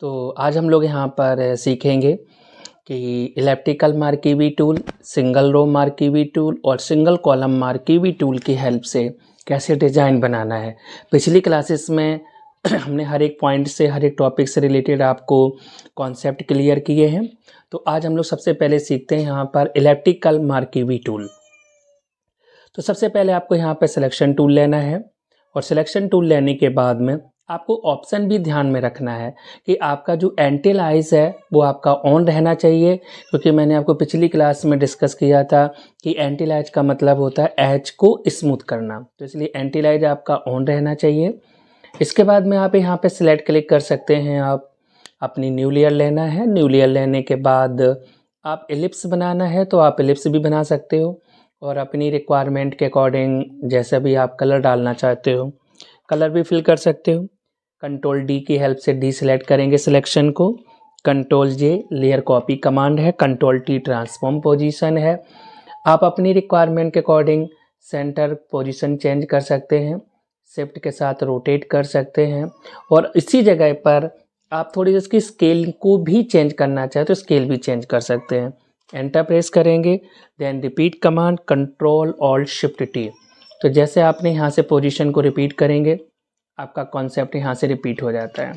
तो आज हम लोग यहाँ पर सीखेंगे कि elliptical marquee tool, single row marquee tool और सिंगल कॉलम मार्कीवी टूल की हेल्प से कैसे डिज़ाइन बनाना है। पिछली क्लासेस में हमने हर एक पॉइंट से, हर एक टॉपिक से रिलेटेड आपको कॉन्सेप्ट क्लियर किए हैं। तो आज हम लोग सबसे पहले सीखते हैं यहाँ पर इलिप्टिकल मार्कीवी टूल। तो सबसे पहले आपको यहाँ पर सिलेक्शन टूल लेना है और सिलेक्शन टूल लेने के बाद में आपको ऑप्शन भी ध्यान में रखना है कि आपका जो एंटिल आइज है वो आपका ऑन रहना चाहिए, क्योंकि मैंने आपको पिछली क्लास में डिस्कस किया था कि एंटिल आइज का मतलब होता है एज को स्मूथ करना। तो इसलिए एंटिल आइज आपका ऑन रहना चाहिए। इसके बाद में आप यहाँ पे सिलेक्ट क्लिक कर सकते हैं। आप अपनी न्यू लेयर लेना है। न्यू लेयर लेने के बाद आप एलिप्स बनाना है तो आप एलिप्स भी बना सकते हो और अपनी रिक्वायरमेंट के अकॉर्डिंग जैसा भी आप कलर डालना चाहते हो कलर भी फिल कर सकते हो। कंट्रोल डी की हेल्प से डी सिलेक्ट करेंगे सिलेक्शन को। Control J layer copy command है। कंट्रोल टी ट्रांसफॉर्म पोजीशन है। आप अपनी रिक्वायरमेंट के अकॉर्डिंग सेंटर पोजीशन चेंज कर सकते हैं, शिफ्ट के साथ रोटेट कर सकते हैं और इसी जगह पर आप थोड़ी सी इसकी स्केल को भी चेंज करना चाहे तो स्केल भी चेंज कर सकते हैं। एंटर प्रेस करेंगे, then repeat command control alt shift T. तो जैसे आपने यहाँ से पोजीशन को रिपीट करेंगे आपका कॉन्सेप्ट यहाँ से रिपीट हो जाता है।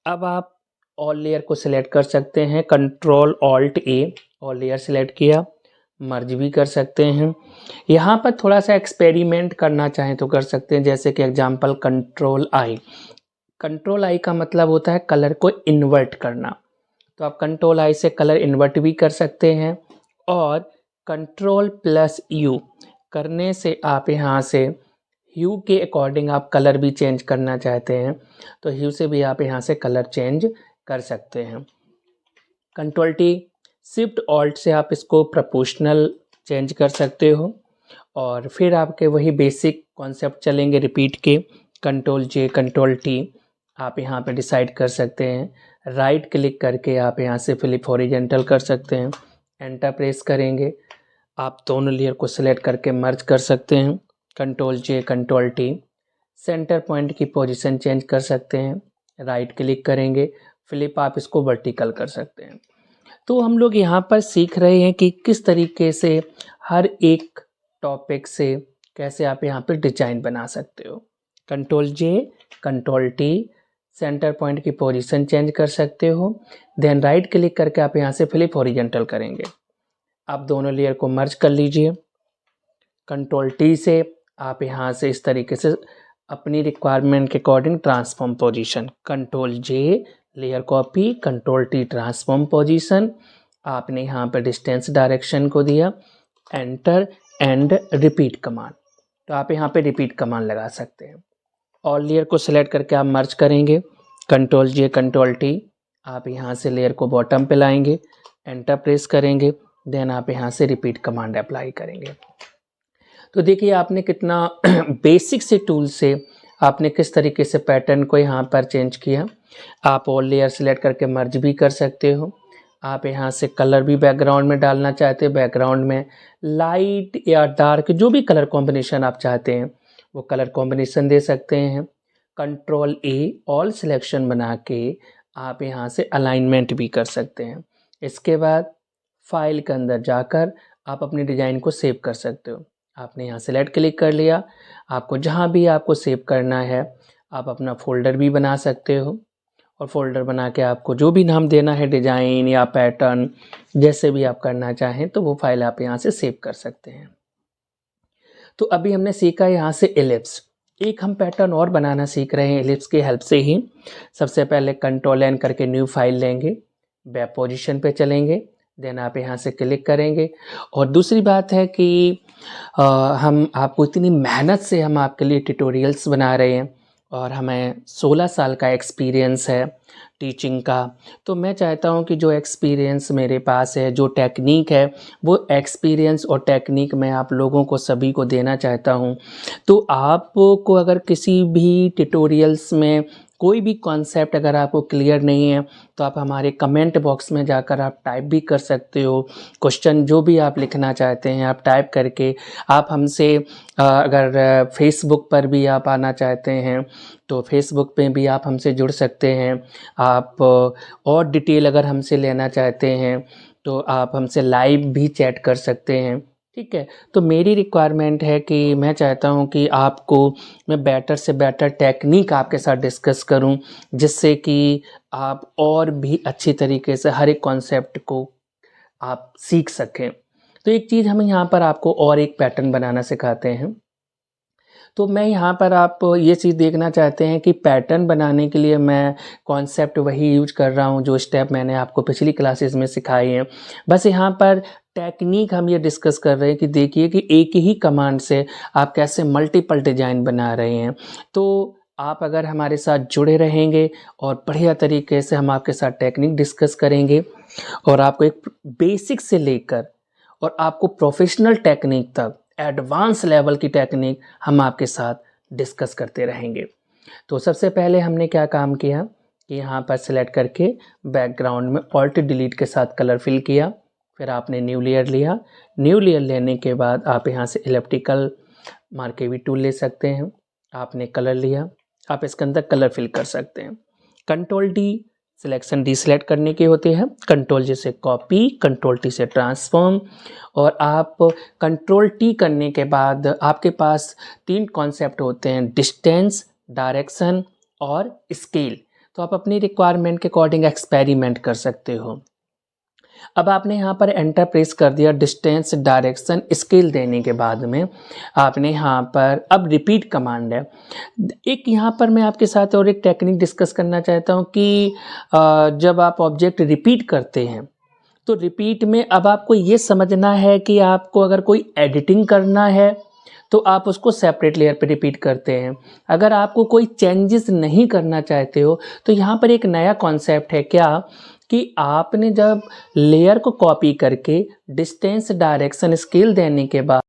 अब आप ऑल लेयर को सिलेक्ट कर सकते हैं। कंट्रोल ऑल्ट ए, ऑल लेयर सिलेक्ट किया, मर्ज भी कर सकते हैं। यहाँ पर थोड़ा सा एक्सपेरिमेंट करना चाहें तो कर सकते हैं, जैसे कि example control I. Control I का मतलब होता है कलर को इन्वर्ट करना, तो आप कंट्रोल आई से कलर इन्वर्ट भी कर सकते हैं और कंट्रोल प्लस यू करने से आप यहाँ से ह्यू के अकॉर्डिंग आप कलर भी चेंज करना चाहते हैं तो ह्यू से भी आप यहाँ से कलर चेंज कर सकते हैं। कंट्रोल टी शिफ्ट ऑल्ट से आप इसको प्रोपोर्शनल चेंज कर सकते हो और फिर आपके वही बेसिक कॉन्सेप्ट चलेंगे रिपीट के। कंट्रोल जे कंट्रोल टी आप यहाँ पे डिसाइड कर सकते हैं। राइट क्लिक करके आप यहाँ से फ्लिप हॉरिजेंटल कर सकते हैं। एंटर प्रेस करेंगे, आप दोनों लेयर को सिलेक्ट करके मर्ज कर सकते हैं। कंट्रोल जे कंट्रोल टी, सेंटर पॉइंट की पोजीशन चेंज कर सकते हैं। राइट क्लिक करेंगे, फ्लिप आप इसको वर्टिकल कर सकते हैं। तो हम लोग यहाँ पर सीख रहे हैं कि किस तरीके से हर एक टॉपिक से कैसे आप यहाँ पर डिजाइन बना सकते हो। कंट्रोल जे कंट्रोल टी, सेंटर पॉइंट की पोजीशन चेंज कर सकते हो। देन राइट क्लिक करके आप यहाँ से फ्लिप हॉरिजेंटल करेंगे। आप दोनों लेयर को मर्ज कर लीजिए। कंट्रोल टी से आप यहाँ से इस तरीके से अपनी रिक्वायरमेंट के according transform position. Control J layer copy, control T transform position. आपने यहाँ पर डिस्टेंस डायरेक्शन को दिया, एंटर एंड रिपीट कमांड। तो आप यहाँ पे रिपीट कमांड लगा सकते हैं। ऑल लेयर को सिलेक्ट करके आप मर्ज करेंगे। कंट्रोल जे कंट्रोल टी, आप यहाँ से लेयर को बॉटम पे लाएंगे, एंटर प्रेस करेंगे, देन आप यहाँ से रिपीट कमांड अप्लाई करेंगे। तो देखिए आपने कितना बेसिक से टूल से आपने किस तरीके से पैटर्न को यहाँ पर चेंज किया। आप ऑल लेयर सिलेक्ट करके मर्ज भी कर सकते हो। आप यहाँ से कलर भी बैकग्राउंड में डालना चाहते हैं, बैकग्राउंड में लाइट या डार्क जो भी कलर कॉम्बिनेशन आप चाहते हैं वो कलर कॉम्बिनेशन दे सकते हैं। कंट्रोल ए ऑल सिलेक्शन बना के आप यहाँ से अलाइनमेंट भी कर सकते हैं। इसके बाद फाइल के अंदर जाकर आप अपनी डिज़ाइन को सेव कर सकते हो। आपने यहाँ सेलेक्ट क्लिक कर लिया। आपको जहाँ भी आपको सेव करना है आप अपना फोल्डर भी बना सकते हो और फोल्डर बना के आपको जो भी नाम देना है, डिज़ाइन या पैटर्न जैसे भी आप करना चाहें तो वो फाइल आप यहाँ से सेव कर सकते हैं। तो अभी हमने सीखा यहाँ से एलिप्स। एक हम पैटर्न और बनाना सीख रहे हैं एलिप्स की हेल्प से ही। सबसे पहले कंट्रोल एन करके न्यू फाइल लेंगे, वेब पोजीशन पे चलेंगे, देन आप यहाँ से क्लिक करेंगे। और दूसरी बात है कि हम आपको इतनी मेहनत से हम आपके लिए ट्यूटोरियल्स बना रहे हैं और हमें 16 साल का एक्सपीरियंस है टीचिंग का। तो मैं चाहता हूं कि जो एक्सपीरियंस मेरे पास है, जो टेक्निक है, वो एक्सपीरियंस और टेक्निक मैं आप लोगों को सभी को देना चाहता हूं। तो आपको अगर किसी भी ट्यूटोरियल्स में कोई भी कॉन्सेप्ट अगर आपको क्लियर नहीं है तो आप हमारे कमेंट बॉक्स में जाकर आप टाइप भी कर सकते हो। क्वेश्चन जो भी आप लिखना चाहते हैं आप टाइप करके आप हमसे अगर फेसबुक पर भी आप आना चाहते हैं तो फेसबुक पे भी आप हमसे जुड़ सकते हैं। आप और डिटेल अगर हमसे लेना चाहते हैं तो आप हमसे लाइव भी चैट कर सकते हैं, ठीक है। तो मेरी रिक्वायरमेंट है कि मैं चाहता हूँ कि आपको मैं बेटर से बेटर टेक्निक आपके साथ डिस्कस करूँ, जिससे कि आप और भी अच्छी तरीके से हर एक कॉन्सेप्ट को आप सीख सकें। तो एक चीज़ हम यहाँ पर आपको और एक पैटर्न बनाना सिखाते हैं। तो मैं यहाँ पर आप ये चीज़ देखना चाहते हैं कि पैटर्न बनाने के लिए मैं कॉन्सेप्ट वही यूज कर रहा हूँ जो स्टेप मैंने आपको पिछली क्लासेस में सिखाए हैं। बस यहाँ पर टेक्निक हम ये डिस्कस कर रहे हैं कि देखिए कि एक ही कमांड से आप कैसे मल्टीपल डिज़ाइन बना रहे हैं। तो आप अगर हमारे साथ जुड़े रहेंगे और बढ़िया तरीके से हम आपके साथ टेक्निक डिस्कस करेंगे और आपको एक बेसिक से लेकर और आपको प्रोफेशनल टेक्निक तक एडवांस लेवल की टेक्निक हम आपके साथ डिस्कस करते रहेंगे। तो सबसे पहले हमने क्या काम किया कि यहाँ पर सिलेक्ट करके बैकग्राउंड में ऑल्ट डिलीट के साथ कलर फिल किया। फिर आपने न्यू लेयर लिया। न्यू लेयर लेने के बाद आप यहाँ से इलेप्टिकल मार्केवी टूल ले सकते हैं। आपने कलर लिया, आप इसके अंदर कलर फिल कर सकते हैं। कंट्रोल डी सिलेक्शन डीसेलेक्ट करने के होते हैं, कंट्रोल जी से कॉपी, कंट्रोल टी से ट्रांसफॉर्म। और आप कंट्रोल टी करने के बाद आपके पास 3 कॉन्सेप्ट होते हैं, डिस्टेंस, डायरेक्शन और स्केल। तो आप अपनी रिक्वायरमेंट के अकॉर्डिंग एक्सपेरिमेंट कर सकते हो। अब आपने यहाँ पर एंटर प्रेस कर दिया, डिस्टेंस, डायरेक्शन, स्केल देने के बाद में आपने यहाँ पर अब रिपीट कमांड है। एक यहाँ पर मैं आपके साथ और एक टेक्निक डिस्कस करना चाहता हूँ कि जब आप ऑब्जेक्ट रिपीट करते हैं तो रिपीट में अब आपको ये समझना है कि आपको अगर कोई एडिटिंग करना है तो आप उसको सेपरेट लेयर पे रिपीट करते हैं। अगर आपको कोई चेंजेस नहीं करना चाहते हो तो यहाँ पर एक नया कॉन्सेप्ट है क्या कि आपने जब लेयर को कॉपी करके डिस्टेंस, डायरेक्शन, स्केल देने के बाद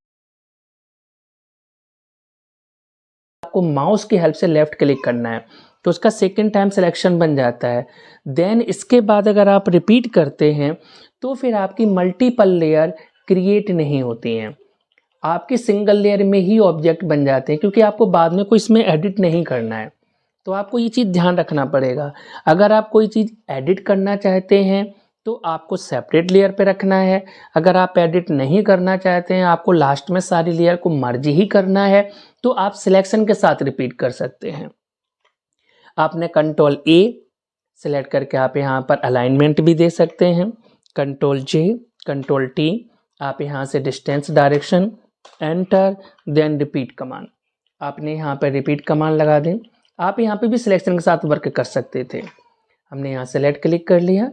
आपको माउस की हेल्प से लेफ्ट क्लिक करना है तो उसका सेकेंड टाइम सिलेक्शन बन जाता है। देन इसके बाद अगर आप रिपीट करते हैं तो फिर आपकी मल्टीपल लेयर क्रिएट नहीं होती हैं, आपकी सिंगल लेयर में ही ऑब्जेक्ट बन जाते हैं, क्योंकि आपको बाद में कोई इसमें एडिट नहीं करना है। तो आपको ये चीज़ ध्यान रखना पड़ेगा। अगर आप कोई चीज़ एडिट करना चाहते हैं तो आपको सेपरेट लेयर पे रखना है। अगर आप एडिट नहीं करना चाहते हैं, आपको लास्ट में सारी लेयर को मर्ज ही करना है, तो आप सिलेक्शन के साथ रिपीट कर सकते हैं। आपने कंट्रोल ए सिलेक्ट करके आप यहाँ पर अलाइनमेंट भी दे सकते हैं। कंट्रोल जे, कंट्रोल टी, आप यहाँ से distance, direction, enter, then repeat command. आपने यहाँ पर रिपीट कमांड लगा दें। आप यहाँ पे भी सिलेक्शन के साथ वर्क कर सकते थे। हमने यहाँ सेलेक्ट क्लिक कर लिया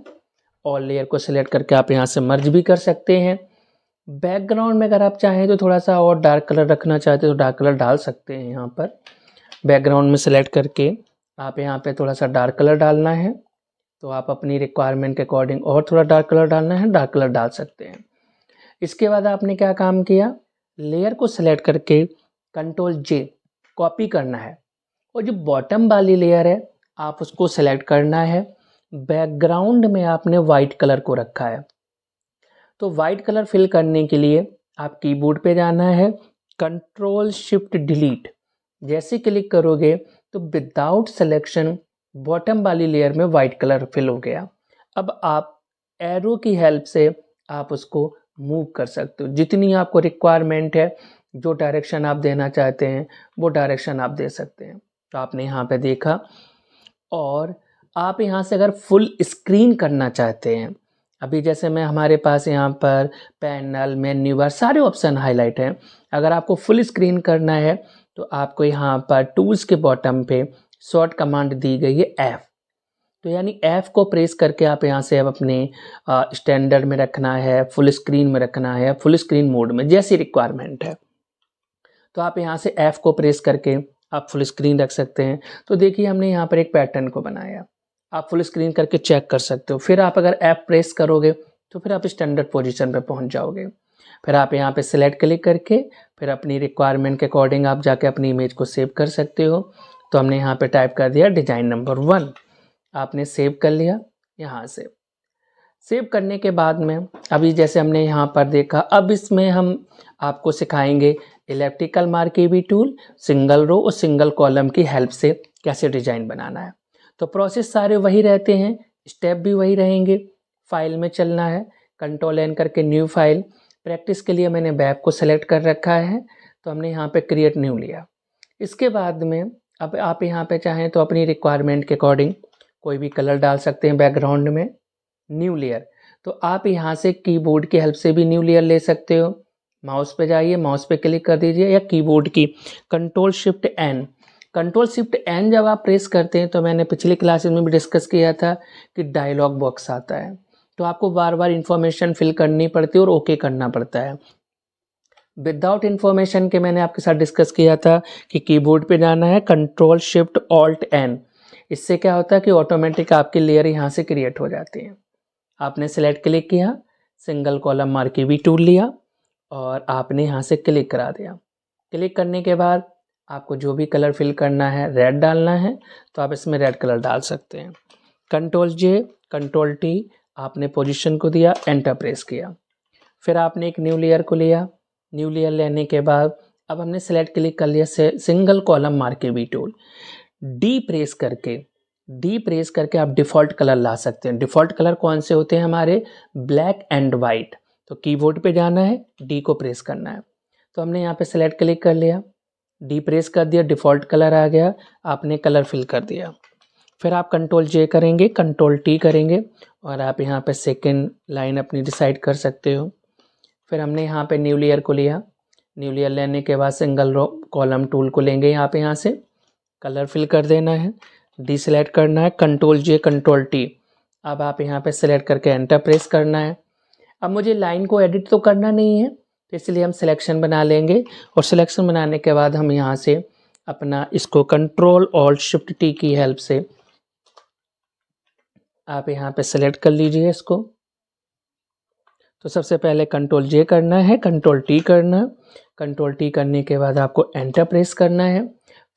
और लेयर को सिलेक्ट करके आप यहाँ से मर्ज भी कर सकते हैं। बैकग्राउंड में अगर आप चाहें तो थोड़ा सा और डार्क कलर रखना चाहते हो तो डार्क कलर डाल सकते हैं। यहाँ पर बैकग्राउंड में सिलेक्ट करके आप यहाँ पे थोड़ा सा डार्क कलर डालना है तो आप अपनी रिक्वायरमेंट के अकॉर्डिंग और थोड़ा डार्क कलर डालना है, डार्क कलर डाल सकते हैं। इसके बाद आपने क्या काम किया, लेयर को सिलेक्ट करके कंट्रोल जे कॉपी करना है और जो बॉटम वाली लेयर है आप उसको सिलेक्ट करना है। बैकग्राउंड में आपने वाइट कलर को रखा है तो वाइट कलर फिल करने के लिए आप कीबोर्ड पे जाना है, कंट्रोल शिफ्ट डिलीट। जैसे क्लिक करोगे तो विदाउट सिलेक्शन बॉटम वाली लेयर में वाइट कलर फिल हो गया। अब आप एरो की हेल्प से आप उसको मूव कर सकते हो, जितनी आपको रिक्वायरमेंट है, जो डायरेक्शन आप देना चाहते हैं वो डायरेक्शन आप दे सकते हैं। तो आपने यहाँ पे देखा। और आप यहाँ से अगर फुल स्क्रीन करना चाहते हैं, अभी जैसे मैं हमारे पास यहाँ पर पैनल, मेन्यू बार सारे ऑप्शन हाईलाइट हैं। अगर आपको फुल स्क्रीन करना है तो आपको यहाँ पर टूल्स के बॉटम पे शॉर्ट कमांड दी गई है एफ। तो यानी एफ को प्रेस करके आप यहाँ से अब अपने स्टैंडर्ड में रखना है, फुल स्क्रीन में रखना है, फुल स्क्रीन मोड में, जैसी रिक्वायरमेंट है। तो आप यहाँ से एफ को प्रेस करके आप फुल स्क्रीन रख सकते हैं। तो देखिए हमने यहाँ पर एक पैटर्न को बनाया, आप फुल स्क्रीन करके चेक कर सकते हो। फिर आप अगर एफ प्रेस करोगे तो फिर आप स्टैंडर्ड पोजीशन पे पहुँच जाओगे। फिर आप यहाँ पे सिलेक्ट क्लिक करके फिर अपनी रिक्वायरमेंट के अकॉर्डिंग आप जाके अपनी इमेज को सेव कर सकते हो। तो हमने यहाँ पे टाइप कर दिया डिजाइन नंबर 1। आपने सेव कर लिया। यहाँ से सेव करने के बाद में अभी जैसे हमने यहाँ पर देखा, अब इसमें हम आपको सिखाएंगे इलेक्ट्रिकल मार्केवी टूल, सिंगल रो और सिंगल कॉलम की हेल्प से कैसे डिजाइन बनाना है। तो प्रोसेस सारे वही रहते हैं, स्टेप भी वही रहेंगे। फाइल में चलना है, कंट्रोल एन करके न्यू फाइल। प्रैक्टिस के लिए मैंने वेब को सेलेक्ट कर रखा है, तो हमने यहाँ पे क्रिएट न्यू लिया। इसके बाद में अब आप यहाँ पे चाहें तो अपनी रिक्वायरमेंट के अकॉर्डिंग कोई भी कलर डाल सकते हैं बैकग्राउंड में। न्यू लेयर, तो आप यहाँ से कीबोर्ड की हेल्प से भी न्यू लेयर ले सकते हो। माउस पे जाइए, माउस पे क्लिक कर दीजिए या कीबोर्ड की control shift N. Control shift N जब आप प्रेस करते हैं तो मैंने पिछली क्लासेस में भी डिस्कस किया था कि डायलॉग बॉक्स आता है, तो आपको बार बार इंफॉर्मेशन फिल करनी पड़ती है और ओके करना पड़ता है। विदाउट इन्फॉर्मेशन के मैंने आपके साथ डिस्कस किया था कि कीबोर्ड पे जाना है कंट्रोल शिफ्ट ऑल्ट एन। इससे क्या होता है कि ऑटोमेटिक आपकी लेयर यहाँ से क्रिएट हो जाती है। आपने सेलेक्ट क्लिक किया, सिंगल कॉलम मार्केवी टूल लिया और आपने यहाँ से क्लिक करा दिया। क्लिक करने के बाद आपको जो भी कलर फिल करना है, रेड डालना है तो आप इसमें रेड कलर डाल सकते हैं। कंट्रोल जे, कंट्रोल टी, आपने पोजीशन को दिया, एंटर प्रेस किया। फिर आपने एक न्यू लेयर को लिया। न्यू लेयर लेने के बाद अब हमने सेलेक्ट क्लिक कर लिया single column marquee tool. D press करके आप डिफ़ॉल्ट कलर ला सकते हैं। डिफ़ॉल्ट कलर कौन से होते हैं हमारे? Black and white. तो कीबोर्ड पे जाना है, डी को प्रेस करना है। तो हमने यहाँ पे सेलेक्ट क्लिक कर लिया, डी प्रेस कर दिया, डिफ़ॉल्ट कलर आ गया, आपने कलर फिल कर दिया। फिर आप कंट्रोल जे करेंगे, कंट्रोल टी करेंगे और आप यहाँ पे सेकेंड लाइन अपनी डिसाइड कर सकते हो। फिर हमने यहाँ पे न्यू लेयर को लिया। न्यू लेयर लेने के बाद सिंगल रो कॉलम टूल को लेंगे, यहाँ से कलर फिल कर देना है, डी सेलेक्ट करना है, कंट्रोल जे कंट्रोल टी। अब आप यहाँ पे सेलेक्ट करके एंटर प्रेस करना है। अब मुझे लाइन को एडिट तो करना नहीं है, तो इसलिए हम सिलेक्शन बना लेंगे और सिलेक्शन बनाने के बाद हम यहाँ से अपना इसको कंट्रोल ऑल्ट शिफ्ट टी की हेल्प से आप यहाँ पे सेलेक्ट कर लीजिए इसको। तो सबसे पहले कंट्रोल जे करना है, कंट्रोल टी करना है। कंट्रोल टी करने के बाद आपको एंटर प्रेस करना है,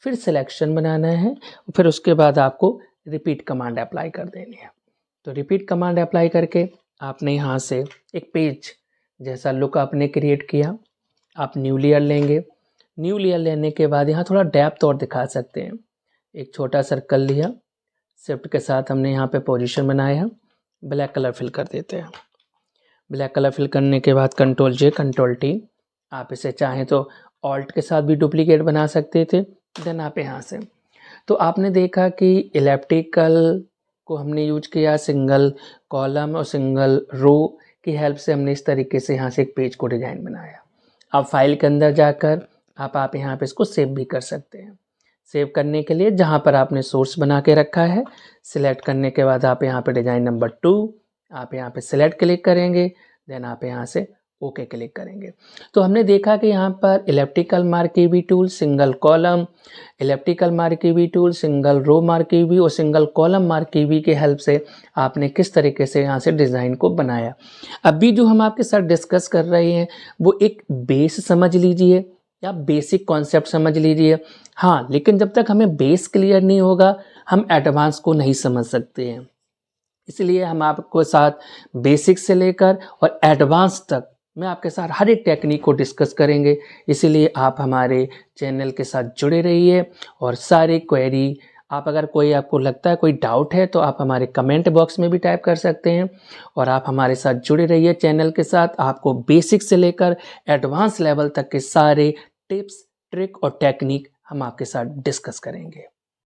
फिर सिलेक्शन बनाना है, फिर उसके बाद आपको रिपीट कमांड अप्लाई कर देनी है। तो रिपीट कमांड अप्लाई करके आपने यहाँ से एक पेज जैसा लुक आपने क्रिएट किया। आप न्यू लेयर लेंगे। न्यू लेयर लेने के बाद यहाँ थोड़ा डेप्थ और दिखा सकते हैं। एक छोटा सर्कल लिया, शिफ्ट के साथ हमने यहाँ पे पोजीशन बनाया, ब्लैक कलर फिल कर देते हैं। ब्लैक कलर फिल करने के बाद कंट्रोल जे कंट्रोल टी, आप इसे चाहें तो ऑल्ट के साथ भी डुप्लीकेट बना सकते थे। देन आप यहाँ से, तो आपने देखा कि इलेक्ट्रिकल को हमने यूज किया, सिंगल कॉलम और सिंगल रो की हेल्प से हमने इस तरीके से यहाँ से एक पेज को डिजाइन बनाया। अब फाइल के अंदर जाकर आप यहाँ पे इसको सेव भी कर सकते हैं। सेव करने के लिए जहाँ पर आपने सोर्स बना के रखा है, सिलेक्ट करने के बाद आप यहाँ पे डिजाइन नंबर 2 आप यहाँ पे सिलेक्ट क्लिक करेंगे, देन आप यहाँ से ओके क्लिक करेंगे। तो हमने देखा कि यहाँ पर elliptical marquee tool, single column, elliptical marquee tool, single row marquee और सिंगल कॉलम मार्केवी के हेल्प से आपने किस तरीके से यहाँ से डिज़ाइन को बनाया। अभी जो हम आपके साथ डिस्कस कर रहे हैं वो एक बेस समझ लीजिए या बेसिक कॉन्सेप्ट समझ लीजिए। हाँ, लेकिन जब तक हमें बेस क्लियर नहीं होगा हम एडवांस को नहीं समझ सकते हैं। इसलिए हम आपको साथ बेसिक से लेकर और एडवांस तक मैं आपके साथ हर एक टेक्निक को डिस्कस करेंगे। इसीलिए आप हमारे चैनल के साथ जुड़े रहिए और सारे क्वेरी आप अगर कोई आपको लगता है कोई डाउट है तो आप हमारे कमेंट बॉक्स में भी टाइप कर सकते हैं और आप हमारे साथ जुड़े रहिए चैनल के साथ। आपको बेसिक से लेकर एडवांस लेवल तक के सारे टिप्स, ट्रिक और टेक्निक हम आपके साथ डिस्कस करेंगे।